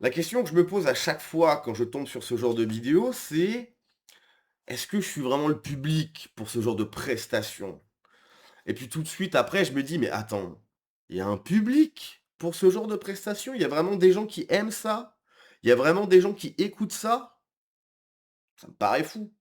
La question que je me pose à chaque fois quand je tombe sur ce genre de vidéo, c'est: «Est-ce que je suis vraiment le public pour ce genre de prestation?» Et puis tout de suite après, je me dis: «Mais attends, il y a un public pour ce genre de prestation? Il y a vraiment des gens qui aiment ça? Il y a vraiment des gens qui écoutent ça?» Ça me paraît fou.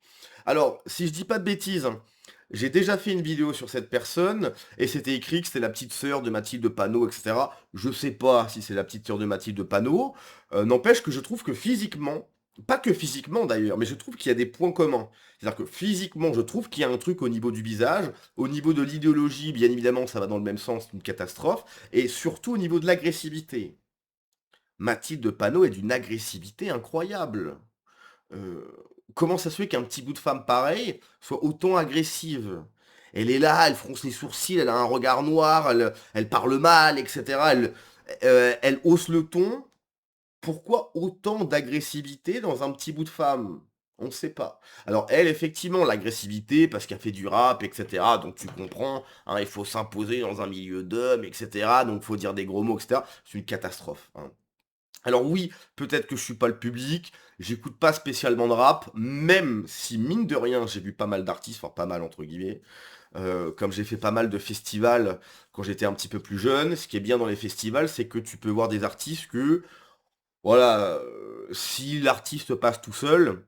Alors, si je dis pas de bêtises, hein, j'ai déjà fait une vidéo sur cette personne et c'était écrit que c'était la petite sœur de Mathilde Panot et cetera. Je sais pas si c'est la petite sœur de Mathilde Panot, n'empêche que je trouve que physiquement, pas que physiquement d'ailleurs, mais je trouve qu'il y a des points communs. C'est-à-dire que physiquement, je trouve qu'il y a un truc au niveau du visage, au niveau de l'idéologie, bien évidemment, ça va dans le même sens, c'est une catastrophe, et surtout au niveau de l'agressivité. Mathilde Panot est d'une agressivité incroyable. Heu, Comment ça se fait qu'un petit bout de femme pareil soit autant agressive? Elle est là, elle fronce les sourcils, elle a un regard noir, elle parle mal et cetera, elle hausse le ton. Pourquoi autant d'agressivité dans un petit bout de femme? On ne sait pas. Alors elle, effectivement, l'agressivité parce qu'elle fait du rap et cetera, donc tu comprends, hein, il faut s'imposer dans un milieu d'hommes et cetera, donc faut dire des gros mots et cetera. C'est une catastrophe, hein. Alors oui, peut-être que je suis pas le public, j'écoute pas spécialement de rap, même si mine de rien, j'ai vu pas mal d'artistes, enfin «pas mal» entre guillemets, comme j'ai fait pas mal de festivals quand j'étais un petit peu plus jeune. Ce qui est bien dans les festivals, c'est que tu peux voir des artistes que, voilà, si l'artiste passe tout seul,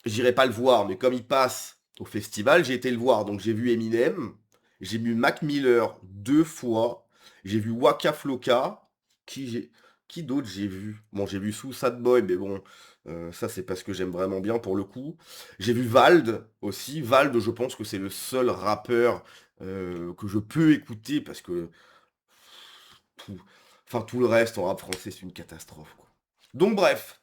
j'irai pas le voir, mais comme il passe au festival, j'ai été le voir. Donc j'ai vu Eminem, j'ai vu Mac Miller 2 fois, j'ai vu Waka Flocka, qui j'ai qui d'autre j'ai vu? Bon, j'ai vu Sad Boy, mais bon, ça c'est parce que j'aime vraiment bien pour le coup. J'ai vu Vald aussi. Vald, je pense que c'est le seul rappeur, que je peux écouter parce que tout tout le reste en rap français, c'est une catastrophe, quoi. Donc bref,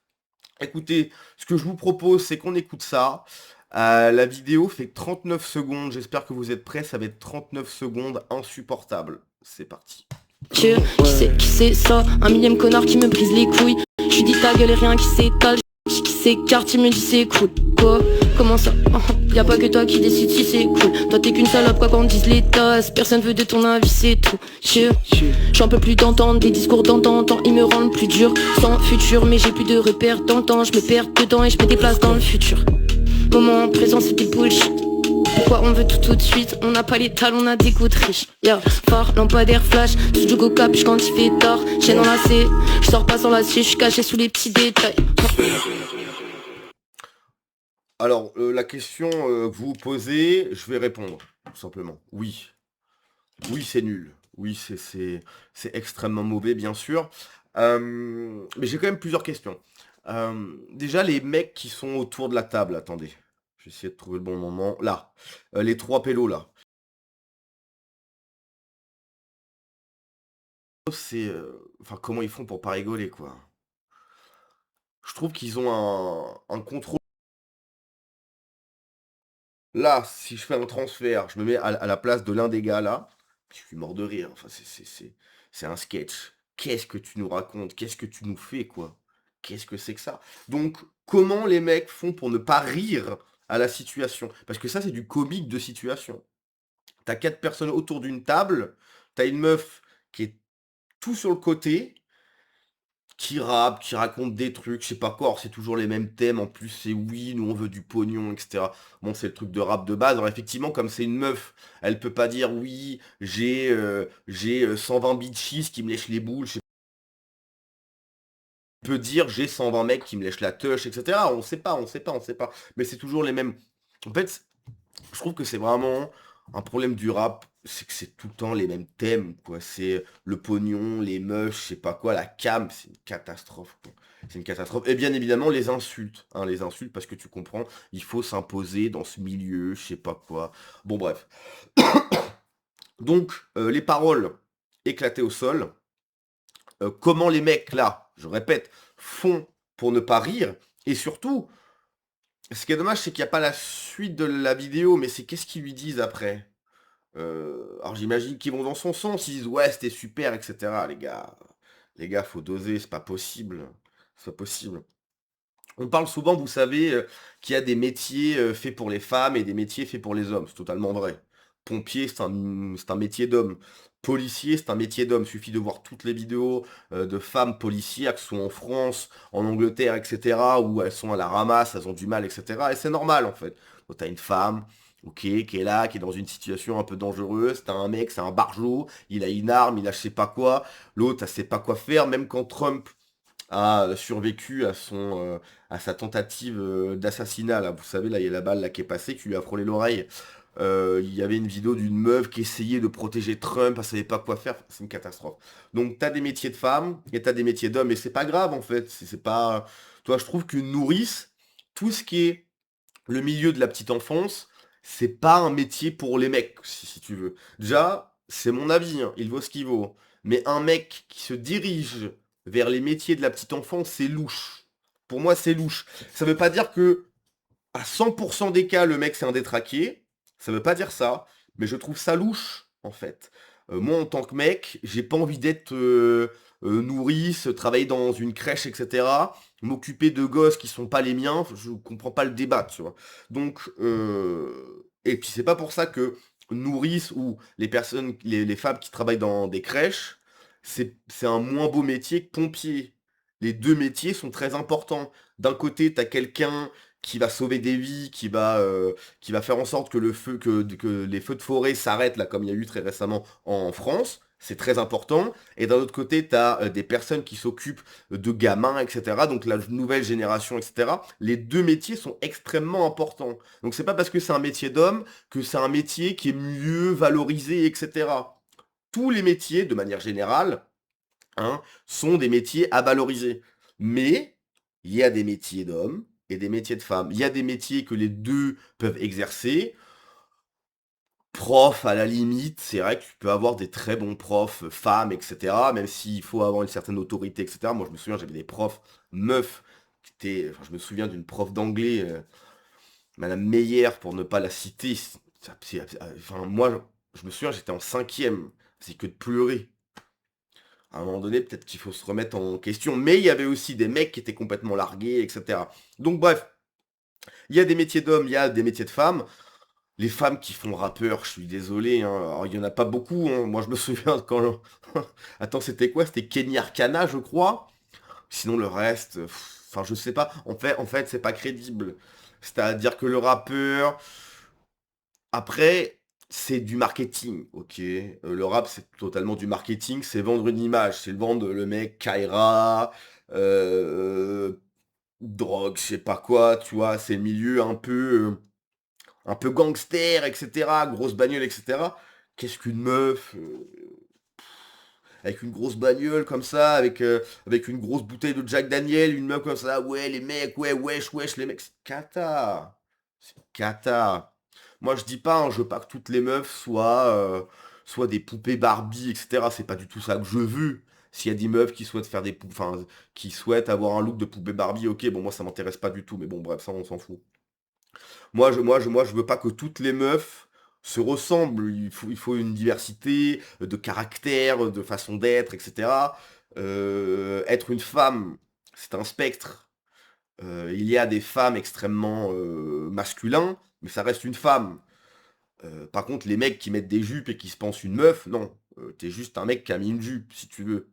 écoutez, ce que je vous propose, c'est qu'on écoute ça. La vidéo fait 39 secondes. J'espère que vous êtes prêts. Ça va être 39 secondes insupportables. C'est parti. Qui c'est ça? Un millième connard qui me brise les couilles. Je lui dis ta gueule et rien qui s'étale. Qui s'écarte, il me dit c'est cool. Quoi? Comment ça? Y a pas que toi qui décide si c'est cool. Toi t'es qu'une salope quoi qu'on dise les tasses. Personne veut de ton avis, c'est tout. J'en peux plus d'entendre des discours d'antan. Ils me rendent plus dur, sans futur. Mais j'ai plus de repères dans le temps. Je me perds dedans et je me déplace dans le futur. Moment présent c'était bullshit. Pourquoi on veut tout de suite? On n'a pas les talons, on a des coups de riches. Yeah, phare, lampadaire, flash, sous du go capuche quand il fait tard. Chaîne enlacée, je sors pas sans l'acier, je suis caché sous les petits détails. Alors, la question que vous vous posez, je vais répondre, tout simplement. Oui. Oui, c'est nul. Oui, c'est extrêmement mauvais, bien sûr. Mais j'ai quand même plusieurs questions. Déjà, les mecs qui sont autour de la table, attendez. Je vais essayer de trouver le bon moment. Là, les 3 pélos, là. C'est, enfin, comment ils font pour pas rigoler, quoi? Je trouve qu'ils ont un contrôle. Là, si je fais un transfert, je me mets à la place de l'un des gars là, je suis mort de rire. Enfin, c'est un sketch. Qu'est-ce que tu nous racontes? Qu'est-ce que tu nous fais, quoi? Qu'est-ce que c'est que ça? Donc, comment les mecs font pour ne pas rire à la situation? Parce que ça, c'est du comique de situation. T'as 4 personnes autour d'une table, t'as une meuf qui est tout sur le côté, qui rappe, qui raconte des trucs, je sais pas quoi, alors c'est toujours les mêmes thèmes, en plus c'est oui, nous on veut du pognon, et cetera. Bon, c'est le truc de rap de base, alors effectivement, comme c'est une meuf, elle peut pas dire oui, j'ai 120 bitches qui me lèchent les boules, je sais pas. Elle peut dire j'ai 120 mecs qui me lèchent la tuche, et cetera. On sait pas, on sait pas, on sait pas. Mais c'est toujours les mêmes. En fait, je trouve que c'est vraiment un problème du rap, c'est que c'est tout le temps les mêmes thèmes, quoi. C'est le pognon, les meufs, je sais pas quoi, la cam, c'est une catastrophe, quoi. C'est une catastrophe. Et bien évidemment, les insultes, hein, les insultes, parce que tu comprends, il faut s'imposer dans ce milieu, je sais pas quoi. Bon, bref. Donc, les paroles éclatées au sol, comment les mecs, là, je répète, font pour ne pas rire, et surtout, ce qui est dommage, c'est qu'il n'y a pas la suite de la vidéo, mais c'est qu'est-ce qu'ils lui disent après? Alors j'imagine qu'ils vont dans son sens, ils disent: «Ouais, c'était super et cetera». Les gars, faut doser, c'est pas possible, c'est pas possible. On parle souvent, vous savez, qu'il y a des métiers, faits pour les femmes et des métiers faits pour les hommes. C'est totalement vrai. Pompier, c'est un métier d'homme. Policier, c'est un métier d'homme. Suffit de voir toutes les vidéos de femmes policières, que ce soit en France, en Angleterre, etc., où elles sont à la ramasse, elles ont du mal, etc. Et c'est normal, en fait. Donc, t'as une femme, ok, qui est là, qui est dans une situation un peu dangereuse. T'as un mec, c'est un barjot, il a une arme, il a je sais pas quoi. L'autre, elle sait pas quoi faire. Même quand Trump a survécu à sa tentative d'assassinat, là, vous savez, là, il y a la balle là, qui est passée, qui lui a frôlé l'oreille. Il y avait une vidéo d'une meuf qui essayait de protéger Trump, elle savait pas quoi faire, c'est une catastrophe. Donc t'as des métiers de femmes et t'as des métiers d'hommes, et c'est pas grave en fait, c'est pas... Toi, je trouve qu'une nourrice, tout ce qui est le milieu de la petite enfance, c'est pas un métier pour les mecs, si tu veux. Déjà, c'est mon avis, hein, il vaut ce qu'il vaut. Mais un mec qui se dirige vers les métiers de la petite enfance, c'est louche. Pour moi, c'est louche. Ça veut pas dire que à 100% des cas, le mec c'est un détraqué. Ça veut pas dire ça, mais je trouve ça louche, en fait. Moi, en tant que mec, j'ai pas envie d'être nourrice, travailler dans une crèche, etc. M'occuper de gosses qui sont pas les miens, je comprends pas le débat, tu vois. Donc, et puis c'est pas pour ça que nourrice ou les personnes, les femmes qui travaillent dans des crèches, c'est un moins beau métier que pompier. Les deux métiers sont très importants. D'un côté, t'as quelqu'un qui va sauver des vies, qui va faire en sorte que que les feux de forêt s'arrêtent, là, comme il y a eu très récemment en France. C'est très important. Et d'un autre côté, tu as des personnes qui s'occupent de gamins, etc. Donc la nouvelle génération, etc. Les deux métiers sont extrêmement importants. Donc c'est pas parce que c'est un métier d'homme que c'est un métier qui est mieux valorisé, etc. Tous les métiers, de manière générale, hein, sont des métiers à valoriser. Mais il y a des métiers d'hommes et des métiers de femmes. Il y a des métiers que les deux peuvent exercer. Prof, à la limite, c'est vrai que tu peux avoir des très bons profs, femmes, etc. Même s'il faut avoir une certaine autorité, etc. Moi, je me souviens, j'avais des profs meufs qui étaient... Enfin, je me souviens d'une prof d'anglais, Madame Meyer, pour ne pas la citer. Enfin, moi, je me souviens, j'étais en cinquième. C'est que de pleurer. À un moment donné, peut-être qu'il faut se remettre en question. Mais il y avait aussi des mecs qui étaient complètement largués, etc. Donc bref, il y a des métiers d'hommes, il y a des métiers de femmes. Les femmes qui font rappeur, je suis désolé, hein. Alors, il y en a pas beaucoup, hein. Moi, je me souviens quand... Attends, c'était quoi? C'était Kenny Arcana, je crois. Sinon, le reste... Enfin, je sais pas. En fait, c'est pas crédible. C'est-à-dire que le rappeur... Après, c'est du marketing, ok. Le rap, c'est totalement du marketing, c'est vendre une image, c'est le vendre le mec Kaira, euh, drogue, je sais pas quoi, tu vois, c'est le milieu un peu gangster, etc., grosse bagnole, etc. Qu'est-ce qu'une meuf avec une grosse bagnole comme ça, avec une grosse bouteille de Jack Daniel, une meuf comme ça, ouais, les mecs, ouais, wesh, wesh, les mecs, c'est cata. C'est cata. Moi, je dis pas, hein, je veux pas que toutes les meufs soient des poupées Barbie, etc. C'est pas du tout ça que je veux. S'il y a des meufs qui souhaitent faire enfin, qui souhaitent avoir un look de poupée Barbie, ok, bon, moi, ça m'intéresse pas du tout, mais bon, bref, ça, on s'en fout. Moi, je veux pas que toutes les meufs se ressemblent. Il faut une diversité de caractère, de façon d'être, etc. Être une femme, c'est un spectre. Il y a des femmes extrêmement masculins, mais ça reste une femme. Par contre, les mecs qui mettent des jupes et qui se pensent une meuf, non. T'es juste un mec qui a mis une jupe, si tu veux.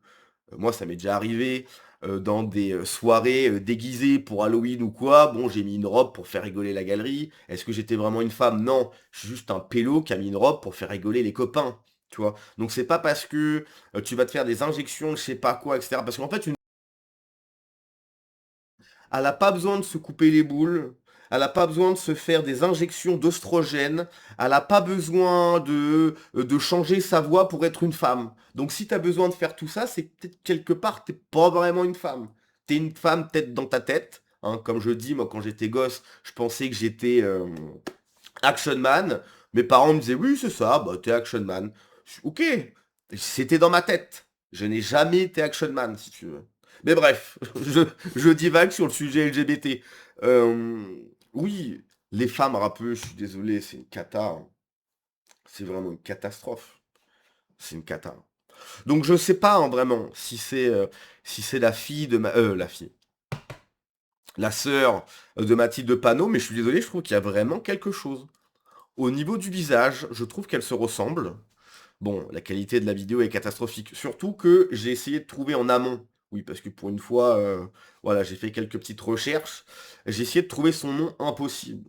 Moi, ça m'est déjà arrivé dans des soirées déguisées pour Halloween ou quoi. Bon, j'ai mis une robe pour faire rigoler la galerie. Est-ce que j'étais vraiment une femme? Non. Je suis juste un pélo qui a mis une robe pour faire rigoler les copains. Tu vois. Donc c'est pas parce que tu vas te faire des injections, je sais pas quoi, etc. Parce qu'en fait, elle n'a pas besoin de se couper les boules. Elle n'a pas besoin de se faire des injections d'oestrogène. Elle n'a pas besoin de changer sa voix pour être une femme. Donc si tu as besoin de faire tout ça, c'est que peut-être quelque part, t'es pas vraiment une femme. T'es une femme peut-être dans ta tête. Hein. Comme je dis, moi quand j'étais gosse, je pensais que j'étais Action Man. Mes parents me disaient, oui, c'est ça, bah t'es Action Man. Ok, c'était dans ma tête. Je n'ai jamais été Action Man, si tu veux. Mais bref, je divague sur le sujet LGBT. Euh, oui, les femmes rappeuses, je suis désolé, c'est une cata, hein. C'est vraiment une catastrophe. C'est une cata. Donc je sais pas, hein, vraiment si c'est la fille de la fille, la sœur de Mathilde Panot, mais je suis désolé, je trouve qu'il y a vraiment quelque chose. Au niveau du visage, je trouve qu'elles se ressemblent. Bon, la qualité de la vidéo est catastrophique. Surtout que j'ai essayé de trouver en amont. Oui, parce que pour une fois, voilà, j'ai fait quelques petites recherches. J'ai essayé de trouver son nom impossible.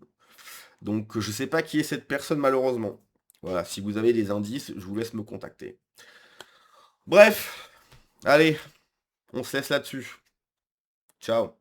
Donc je sais pas qui est cette personne malheureusement. Voilà, si vous avez des indices, je vous laisse me contacter. Bref, allez, on se laisse là-dessus. Ciao.